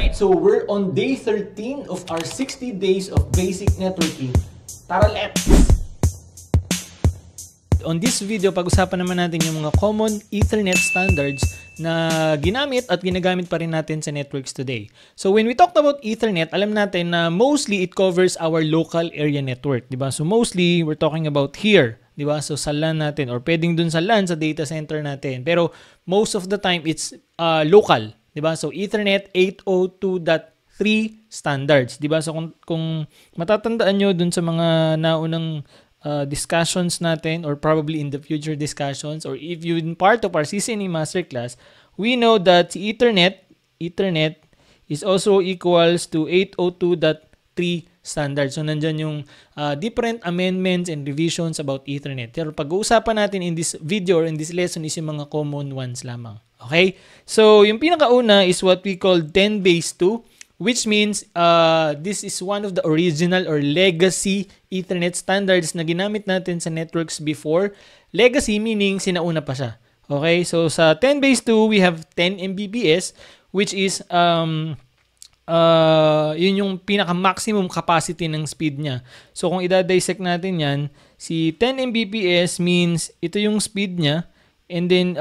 Alright, so we're on day 13 of our 60 days of basic networking. Tara, let's! On this video, pag-usapan naman natin yung mga common Ethernet standards na ginamit at ginagamit pa rin natin sa networks today. So when we talked about Ethernet, alam natin na mostly it covers our local area network, di ba? So mostly we're talking about here, di ba? So sa LAN natin or pwedeng dun sa LAN sa data center natin. Pero most of the time it's local, di ba? So Ethernet 802.3 standards, di ba? So kung matatandaan nyo dun sa mga naunang discussions natin or probably in the future discussions or if you've been part of our CCNA Masterclass, we know that Ethernet is also equals to 802.3 standards. So nandyan yung different amendments and revisions about Ethernet. Pero pag-uusapan natin in this video or in this lesson is yung mga common ones lamang. Okay? So yung pinakauna is what we call 10^2, which means this is one of the original or legacy Ethernet standards na ginamit natin sa networks before. Legacy meaning sinauna pa siya. Okay, so sa 10^2 we have 10 Mbps, which is yun yung pinaka-maximum capacity ng speed niya. So kung i-dissect natin yan, si 10 Mbps means ito yung speed niya. And then,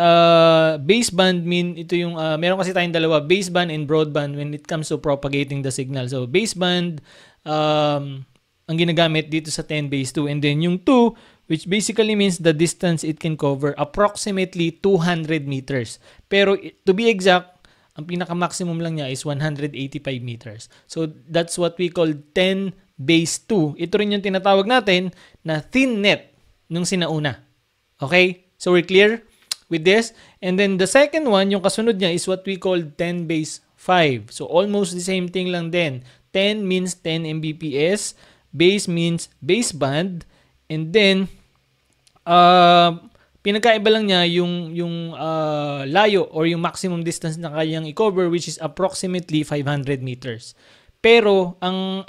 baseband mean ito yung, meron kasi tayong dalawa, baseband and broadband when it comes to propagating the signal. So, baseband, ang ginagamit dito sa 10^2. And then, yung 2, which basically means the distance it can cover, approximately 200 meters. Pero, to be exact, ang pinaka-maximum lang niya is 185 meters. So, that's what we call 10^2. Ito rin yung tinatawag natin na thin net nung sinauna. Okay? So, we're clear with this? And then the second one, yung kasunod niya is what we call 10^5. So almost the same thing lang din. 10 means 10 Mbps, base means baseband, and then pinagkaiba lang niya yung layo or yung maximum distance na kayang i-cover, which is approximately 500 meters. Pero ang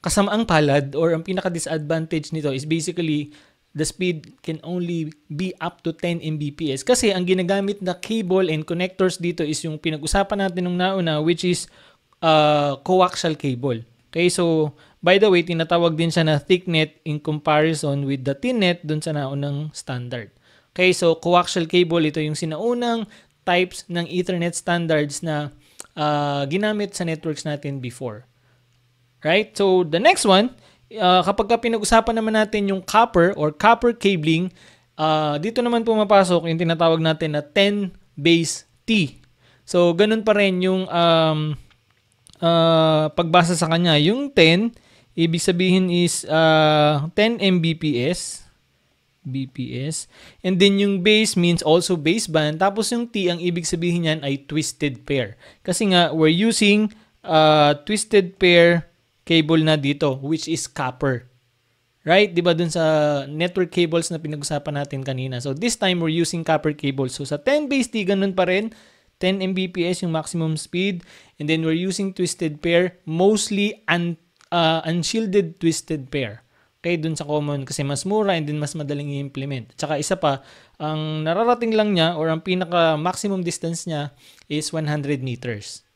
kasamaang palad or ang pinaka-disadvantage nito is basically the speed can only be up to 10 Mbps. Kasi ang ginagamit na cable and connectors dito is yung pinag-usapan natin nung nauna, which is coaxial cable. Okay, so by the way, tinatawag din siya na thick net in comparison with the thin net dun sa naunang standard. Okay, so coaxial cable, ito yung sinaunang types ng Ethernet standards na ginamit sa networks natin before. Right? So the next one, kapag pinag-usapan naman natin yung copper or copper cabling, dito naman pumapasok yung tinatawag natin na 10^T. So, ganun pa rin yung pagbasa sa kanya. Yung 10, ibig sabihin is 10 Mbps. And then yung base means also baseband. Tapos yung T, ang ibig sabihin niyan ay twisted pair. Kasi nga, we're using twisted pair cable na dito, which is copper. Right? Diba dun sa network cables na pinag-usapan natin kanina. So, this time, we're using copper cable. So, sa 10^T, ganun pa rin. 10 Mbps yung maximum speed. And then, we're using twisted pair. Mostly unshielded twisted pair. Okay? Dun sa common. Kasi mas mura and then mas madaling i-implement. Tsaka isa pa, ang nararating lang niya or ang pinaka-maximum distance niya is 100 meters.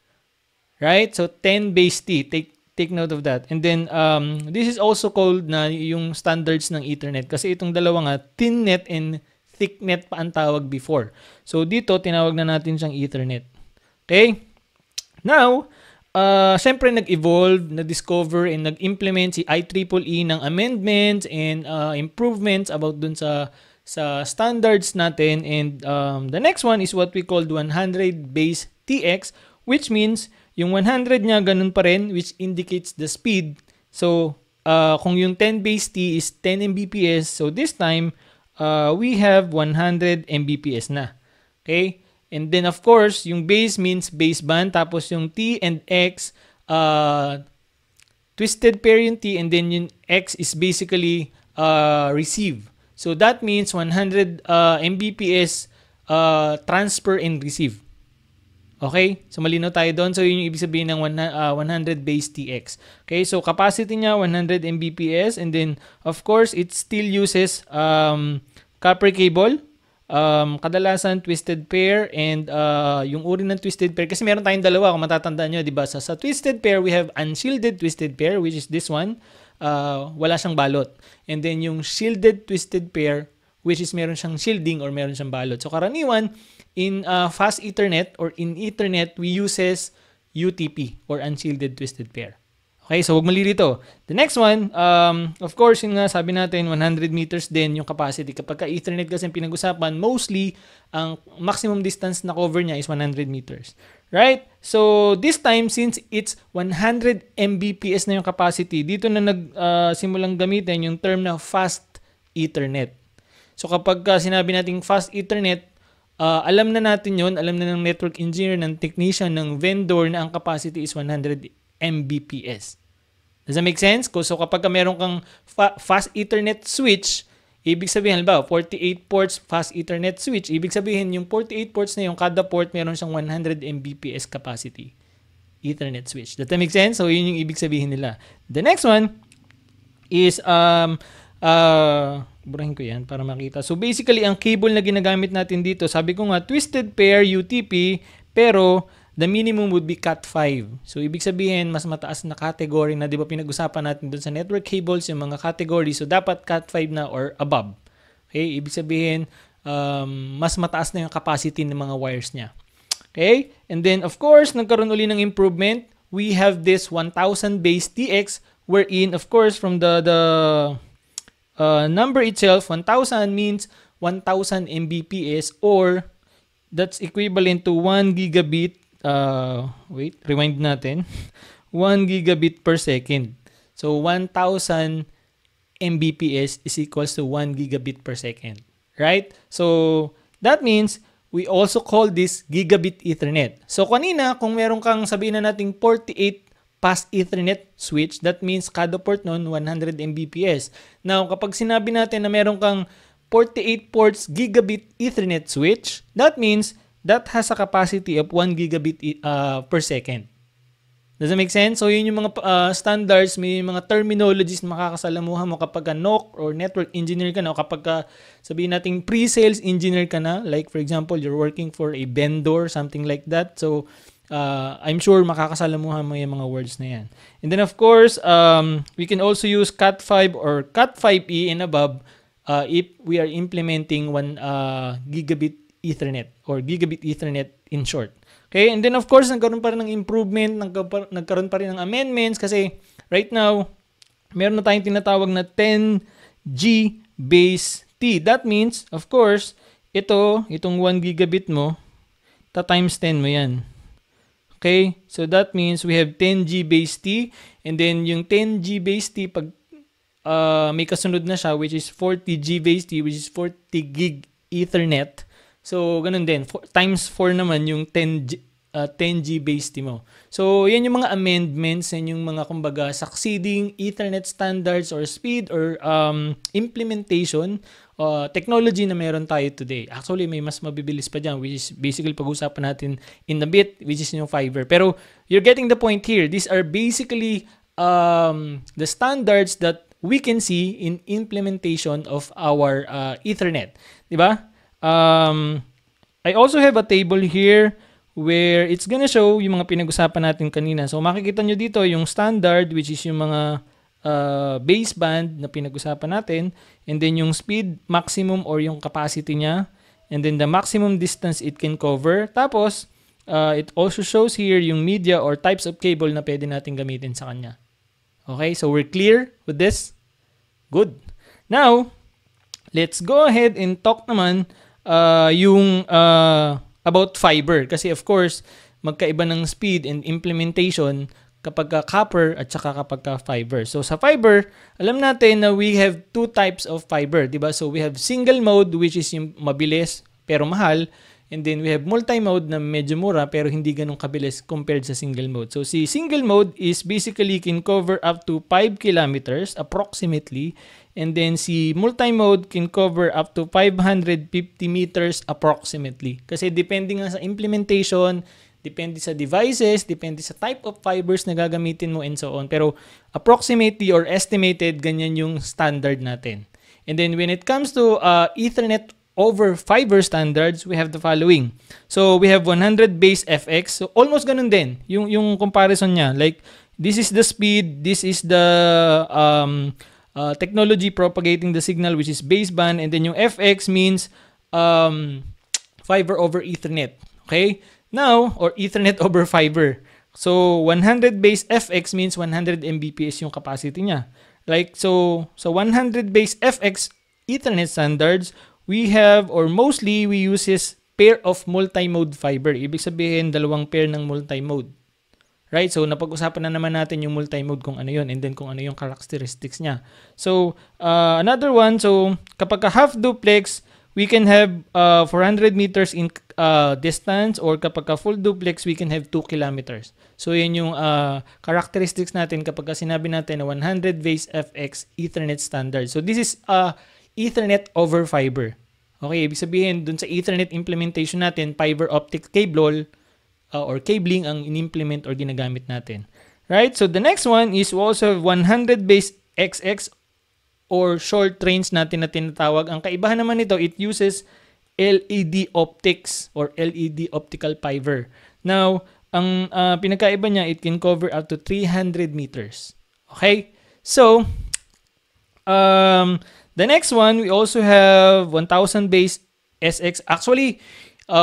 Right? So, 10^T. Take note of that. And then, this is also called na yung standards ng Ethernet. Kasi itong dalawa nga, thin net and thick net pa ang tawag before. So, dito, tinawag na natin siyang Ethernet. Okay? Now, syempre nag-evolve, nag-discover, and nag-implement si IEEE ng amendments and improvements about dun sa standards natin. And the next one is what we call 100^TX, which means yung 100 niya, ganun pa rin, which indicates the speed. So, kung yung 10^T is 10 Mbps, so this time, we have 100 Mbps na. Okay? And then, of course, yung base means baseband, tapos yung T and X, twisted pair yung T, and then yung X is basically receive. So, that means 100 Mbps transfer and receive. Okay? So, malinaw tayo doon. So, yun yung ibig sabihin ng 100^TX. Okay? So, capacity niya, 100 Mbps. And then, of course, it still uses copper cable. Kadalasan twisted pair and yung uri ng twisted pair, kasi meron tayong dalawa kung matatandaan nyo, di ba? Sa twisted pair, we have unshielded twisted pair, which is this one. Wala siyang balot. And then yung shielded twisted pair, which is meron siyang shielding or meron siyang balot. So karaniwan, in fast Ethernet or in Ethernet, we uses UTP or unshielded twisted pair. Okay, so wag mali dito. The next one, of course, yung nga sabi natin, 100 meters din yung capacity. Kapag ka Ethernet kasi pinag-usapan, mostly, ang maximum distance na cover niya is 100 meters. Right? So, this time, since it's 100 Mbps na yung capacity, dito na nagsimulang gamitin yung term na fast Ethernet. So, kapag sinabi nating fast Ethernet, alam na natin yun, alam na ng network engineer, ng technician, ng vendor na ang capacity is 100 Mbps. Does that make sense? So kapag meron kang fast Ethernet switch, ibig sabihin, halimbawa, 48 ports fast Ethernet switch, ibig sabihin yung 48 ports na yung kada port meron siyang 100 Mbps capacity Ethernet switch. Does that make sense? So yun yung ibig sabihin nila. The next one is burahin ko yan para makita. So basically, ang cable na ginagamit natin dito, sabi ko nga, twisted pair UTP, pero the minimum would be Cat5. So, ibig sabihin, mas mataas na category na, di ba pinag-usapan natin dun sa network cables, yung mga category. So, dapat Cat5 na or above. Okay? Ibig sabihin, mas mataas na yung capacity ng mga wires niya. Okay? And then, of course, nagkaroon uli ng improvement. We have this 1000 base TX, wherein, of course, from the number itself, 1000 means 1000 Mbps, or that's equivalent to 1 gigabit wait, rewind natin. 1 gigabit per second. So, 1,000 Mbps is equals to 1 gigabit per second. Right? So, that means we also call this gigabit Ethernet. So, kanina, kung meron kang sabihin na nating 48 fast Ethernet switch, that means kada port nun 100 Mbps. Now, kapag sinabi natin na meron kang 48 ports gigabit Ethernet switch, that means that has a capacity of 1 gigabit per second. Does that make sense? So, yun yung mga standards, may mga terminologies na makakasalamuhan mo kapag ka NOC or network engineer ka na, o kapag ka sabihin natin pre-sales engineer ka na, like for example, you're working for a vendor, something like that. So, I'm sure makakasalamuhan mo yung mga words na yan. And then, of course, we can also use Cat5 or Cat5e and above if we are implementing 1 gigabit Ethernet or gigabit Ethernet in short. Okay, and then of course, nagkaroon pa rin ng improvement, nagkaroon pa rin ng amendments kasi right now, meron na tayong tinatawag na 10G base T. That means, of course, itong 1 gigabit mo, times 10 mo yan. Okay, so that means we have 10G base T, and then yung 10G base T, pag may kasunod na siya, which is 40G base T, which is 40 gig Ethernet. So, ganun din. Times 4 naman yung 10G base T mo. So, yan yung mga amendments, yan yung mga, kumbaga, succeeding Ethernet standards or speed or implementation technology na meron tayo today. Actually, may mas mabibilis pa dyan, which is basically pag-usapan natin in a bit, which is yung fiber. Pero, you're getting the point here. These are basically the standards that we can see in implementation of our Ethernet. Diba? I also have a table here where it's gonna show yung mga pinag-usapan natin kanina. So, makikita nyo dito yung standard, which is yung mga baseband na pinag-usapan natin, and then yung speed maximum or yung capacity niya, and then the maximum distance it can cover. Tapos, it also shows here yung media or types of cable na pwede natin gamitin sa kanya. Okay, so we're clear with this? Good. Now, let's go ahead and talk naman yung about fiber. Kasi of course, magkaiba ng speed and implementation kapag copper at saka kapag fiber. So sa fiber, alam natin na we have two types of fiber, diba? So we have single mode, which is yung mabilis pero mahal. And then we have multi-mode na medyo mura pero hindi ganun kabilis compared sa single mode. So si single mode is basically can cover up to 5 kilometers approximately. And then si multi-mode can cover up to 550 meters approximately. Kasi depende nga sa implementation, depende sa devices, depende sa type of fibers na gagamitin mo and so on. Pero approximately or estimated, ganyan yung standard natin. And then when it comes to Ethernet over fiber standards, we have the following. So, we have 100 base FX. So, almost ganun din yung comparison niya. Like, this is the speed, this is the technology propagating the signal, which is baseband, and then yung FX means fiber over Ethernet. Okay? Now, or Ethernet over fiber. So, 100 base FX means 100 Mbps yung capacity niya. Like, so 100 base FX Ethernet standards, we have, or mostly, we use is pair of multi-mode fiber. Ibig sabihin, dalawang pair ng multi-mode. Right? So, napag-usapan na naman natin yung multi-mode kung ano yun, and then kung ano yung characteristics niya. So, another one, so, kapag half duplex, we can have 400 meters in distance, or kapag full duplex, we can have 2 kilometers. So, yun yung characteristics natin kapag sinabi natin na 100 base FX Ethernet standard. So, this is Ethernet over fiber. Okay, ibig sabihin, dun sa Ethernet implementation natin, fiber optic cable or cabling ang in-implement or ginagamit natin. Right? So, the next one is we also have 100 base XX or short range natin na tinatawag. Ang kaibahan naman nito, it uses LED optics or LED optical fiber. Now, ang pinakaiba niya, it can cover up to 300 meters. Okay? So, the next one, we also have 1000 base SX. Actually,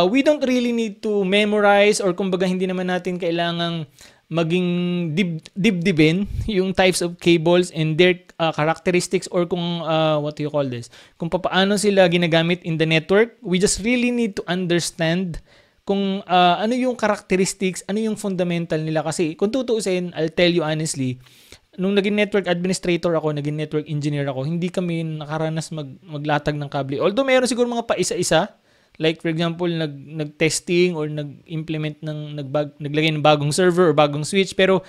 we don't really need to memorize, or kumbaga hindi naman natin kailangang maging dibdibin yung types of cables and their characteristics, or kung what do you call this, kung paano sila ginagamit in the network. We just really need to understand kung ano yung characteristics, ano yung fundamental nila. Kasi kung tutuusin, I'll tell you honestly, nung naging network administrator ako, naging network engineer ako, hindi kami nakaranas maglatag ng kable. Although meron siguro mga paisa-isa, like for example, nag-testing or nag-implement naglagay ng bagong server or bagong switch, pero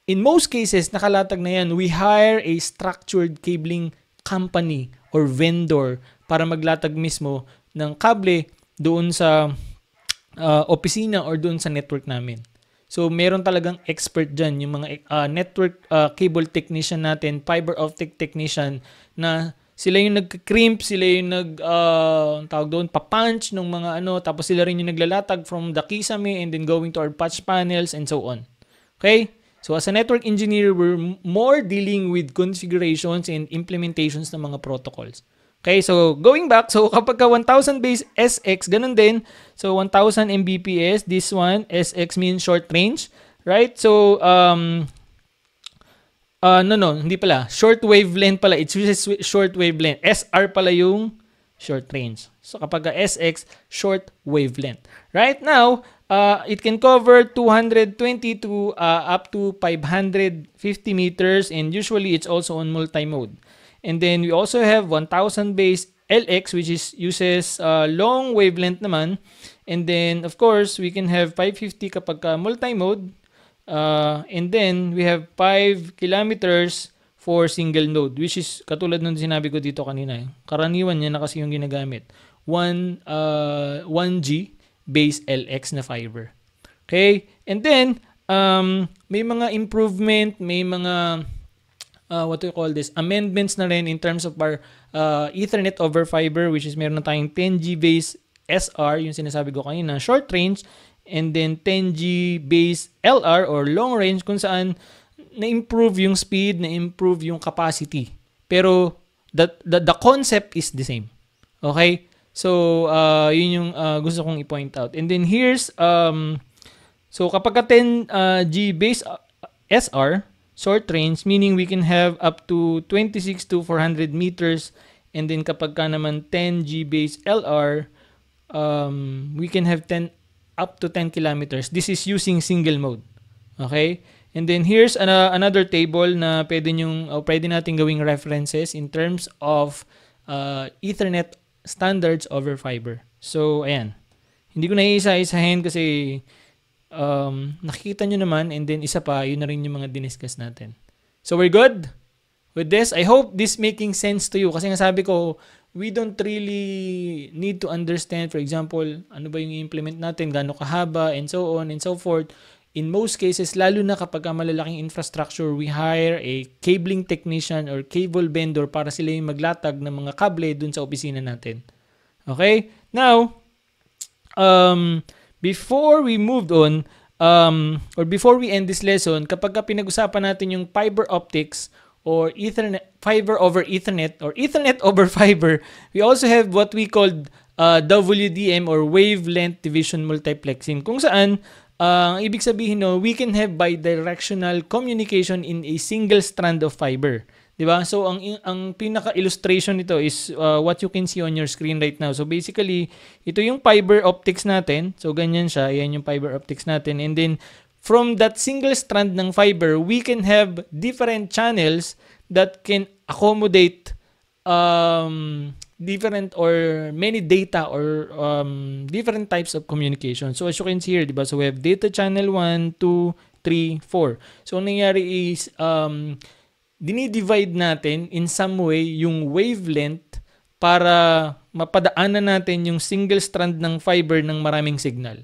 in most cases, nakalatag na yan. We hire a structured cabling company or vendor para maglatag mismo ng kable doon sa opisina or doon sa network namin. So, meron talagang expert dyan, yung mga network cable technician natin, fiber optic technician, na sila yung nag-crimp, sila yung tawag doon, papunch ng mga tapos sila rin yung naglalatag from the kisame and then going to our patch panels and so on. Okay? So, as a network engineer, we're more dealing with configurations and implementations ng mga protocols. Okay, so going back, so kapag 1000 base SX, ganun din. So 1000 Mbps, this one, SX means short range, right? So, hindi pala. Short wavelength pala. It's short wavelength. SR pala yung short range. So kapag SX, short wavelength. Right now, it can cover 220 to up to 550 meters, and usually it's also on multi-mode. And then we also have 1000 base LX, which uses long wavelength naman. And then of course we can have 550 kapag multi-mode. And then we have 5 kilometers for single node, which is katulad nung sinabi ko dito kanina. Karaniwan niya na kasi yung ginagamit. 1G base LX na fiber. Okay? And then may mga improvement, may mga what do you call this, amendments na rin in terms of our Ethernet over fiber, which is meron na tayong 10G base SR, yung sinasabi ko kanina, short range, and then 10G base LR or long range, kung saan na-improve yung speed, na-improve yung capacity. Pero the concept is the same. Okay? So, yun yung gusto kong i-point out. And then here's, so kapag 10G base SR, short range, meaning we can have up to 26 to 400 meters. And then kapag ka naman 10G base LR, we can have up to 10 kilometers. This is using single mode. Okay? And then here's another table na pwede natin gawing references in terms of Ethernet standards over fiber. So, ayan. Hindi ko na iisa-isahin kasi nakikita nyo naman, and then isa pa, yun na rin yung mga diniscuss natin. So, we're good with this. I hope this making sense to you. Kasi nga sabi ko, we don't really need to understand, for example, ano ba yung i-implement natin, gaano kahaba, and so on and so forth. In most cases, lalo na kapag malalaking infrastructure, we hire a cabling technician or cable vendor para sila yung maglatag ng mga kable dun sa opisina natin. Okay? Now, before we moved on, or before we end this lesson, kapag pinag-usapan natin yung fiber optics or Ethernet, fiber over Ethernet or Ethernet over fiber, we also have what we called WDM or wavelength division multiplexing, kung saan ang ibig sabihin no, we can have bidirectional communication in a single strand of fiber. 'Di ba? So ang pinaka-illustration nito is what you can see on your screen right now. So basically, ito yung fiber optics natin. So ganyan siya. Yan yung fiber optics natin. And then from that single strand ng fiber, we can have different channels that can accommodate different or many data or different types of communication. So as you can see here, 'di ba? So we have data channel 1, 2, 3, 4. So ang nangyari is dinidivide natin in some way yung wavelength para mapadaanan natin yung single strand ng fiber ng maraming signal.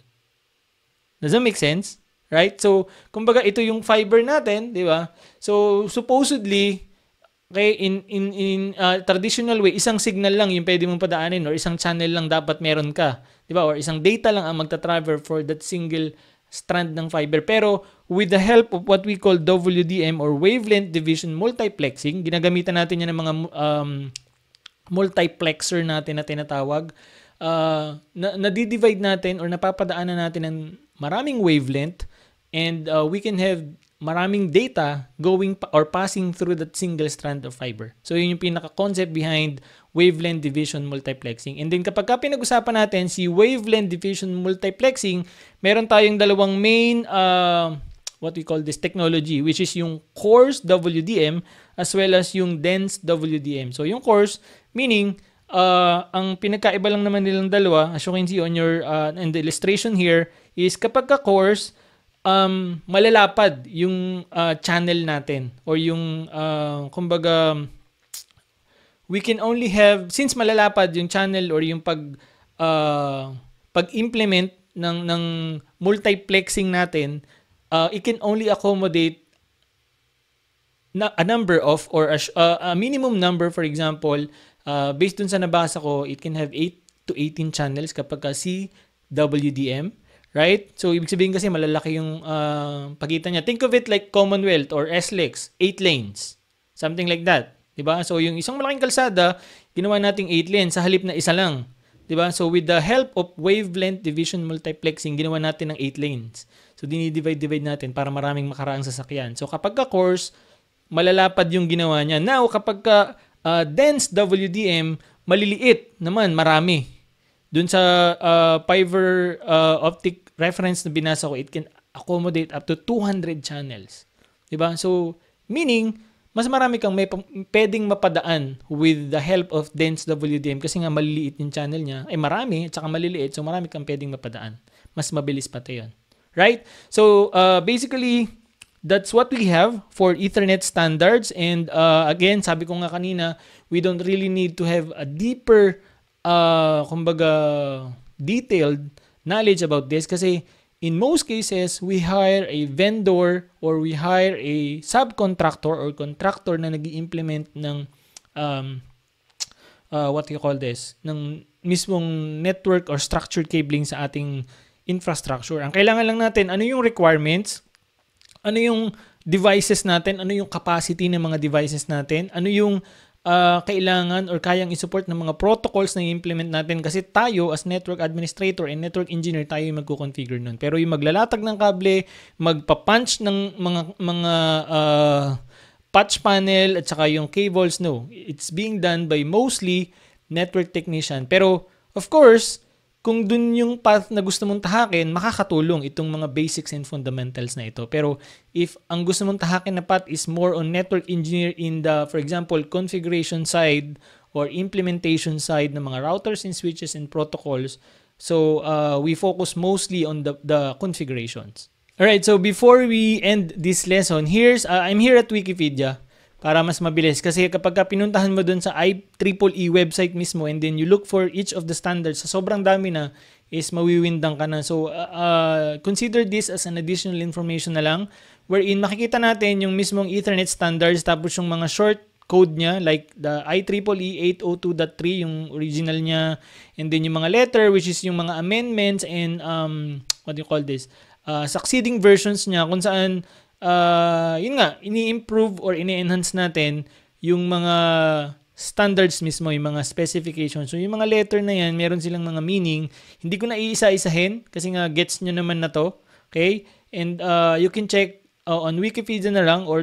Does that make sense? Right? So, kumbaga ito yung fiber natin, di ba? So, supposedly, okay, in traditional way, isang signal lang yung pwede mong padaanin or isang channel lang dapat meron ka. Di ba? Or isang data lang ang magta-travel for that single strand ng fiber. Pero with the help of what we call WDM or wavelength division multiplexing, ginagamitan natin yan ng mga multiplexer natin na tinatawag, na-divide natin or napapadaanan natin ng maraming wavelength and we can have maraming data going or passing through that single strand of fiber. So yun yung pinaka-concept behind wavelength division multiplexing. And then kapag pinag-usapan natin si wavelength division multiplexing, meron tayong dalawang main what we call this technology, which is yung coarse WDM as well as yung dense WDM. So yung coarse meaning ang pinagkaiba lang naman nilang dalawa, as you can see on your in the illustration here, is kapag ka-coarse, malalapad yung channel natin or yung kumbaga we can only have, since malalapad yung channel or yung pag-implement ng multiplexing natin, it can only accommodate a number of or a minimum number. For example, based dun sa nabasa ko, it can have 8 to 18 channels kapag ka CWDM. Right? So, ibig sabihin kasi malalaki yung pagitan niya. Think of it like Commonwealth or SLEX, 8 lanes. Something like that. Diba? So, yung isang malaking kalsada, ginawa nating 8 lanes sa halip na isa lang. Diba? So, with the help of wavelength division multiplexing, ginawa natin ng 8 lanes. So, dinidivide-divide natin para maraming makaraang sasakyan. So, kapag ka-coarse, malalapad yung ginawa niya. Now, kapag dense WDM, maliliit naman, marami. Dun sa fiber optic reference na binasa ko, it can accommodate up to 200 channels. Diba? So, meaning, mas marami kang pwedeng mapadaan with the help of dense WDM kasi nga maliliit yung channel niya. Ay marami, at saka maliliit, so marami kang pwedeng mapadaan. Mas mabilis pati yun. Right? So, basically, that's what we have for Ethernet standards. And again, sabi ko nga kanina, we don't really need to have a deeper kumbaga detailed knowledge about this kasi in most cases we hire a vendor or we hire a subcontractor or contractor na nag-i-implement ng what you call this, ng mismong network or structured cabling sa ating infrastructure. Ang kailangan lang natin, ano yung requirements, ano yung devices natin, ano yung capacity ng mga devices natin, ano yung kailangan or kayang isupport ng mga protocols na i-implement natin kasi tayo as network administrator and network engineer tayo yung magko-configure nun. Pero yung maglalatag ng kable, magpa-punch ng mga patch panel at saka yung cables, no. It's being done by mostly network technician. Pero of course, kung dun yung path na gusto mong tahakin, makakatulong itong mga basics and fundamentals na ito. Pero if ang gusto mong tahakin na path is more on network engineer in the, for example, configuration side or implementation side ng mga routers and switches and protocols, so we focus mostly on the configurations. Alright, so before we end this lesson, I'm here at Wikipedia para mas mabilis. Kasi kapag pinuntahan mo dun sa IEEE website mismo and then you look for each of the standards, sa sobrang dami na, is mawiwindang ka na. So, consider this as an additional information na lang wherein makikita natin yung mismong Ethernet standards tapos yung mga short code niya, like the IEEE 802.3, yung original niya, and then yung mga letter, which is yung mga amendments and what do you call this? Succeeding versions niya kung saan yun nga, ini-improve or ini-enhance natin yung mga standards mismo, yung mga specifications. So yung mga letter na yan, meron silang mga meaning. Hindi ko na iisa-isahin kasi nga gets nyo naman na to. Okay? And you can check on Wikipedia na lang, or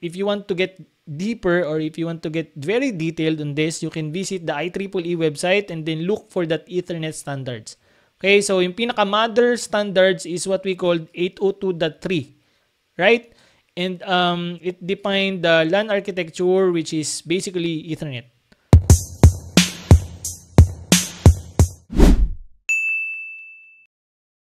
if you want to get deeper or if you want to get very detailed on this, you can visit the IEEE website and then look for that Ethernet standards. Okay, so yung pinaka-mother standards is what we call 802.3, right? And it defined the LAN architecture, which is basically Ethernet.